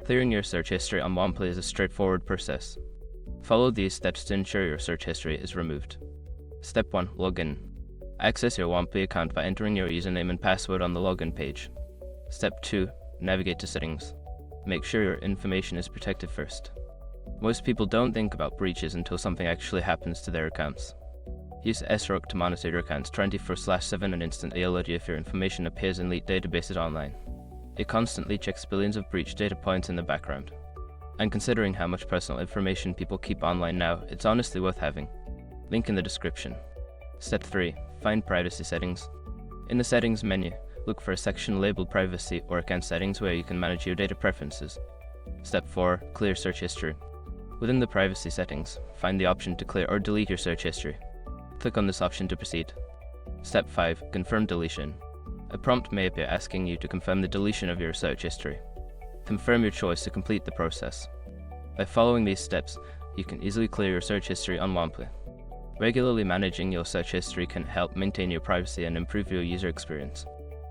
Clearing your search history on Womply is a straightforward process. Follow these steps to ensure your search history is removed. Step 1. Login. Access your Womply account by entering your username and password on the login page. Step 2. Navigate to settings. Make sure your information is protected first. Most people don't think about breaches until something actually happens to their accounts. Use SROC to monitor your accounts 24/7 and instantly alert you if your information appears in leaked databases online. It constantly checks billions of breach data points in the background. And considering how much personal information people keep online now, it's honestly worth having. Link in the description. Step 3. Find privacy settings. In the settings menu, look for a section labeled privacy or account settings where you can manage your data preferences. Step 4. Clear search history. Within the privacy settings, find the option to clear or delete your search history. Click on this option to proceed. Step 5. Confirm deletion. A prompt may appear asking you to confirm the deletion of your search history. Confirm your choice to complete the process. By following these steps, you can easily clear your search history on Womply. Regularly managing your search history can help maintain your privacy and improve your user experience.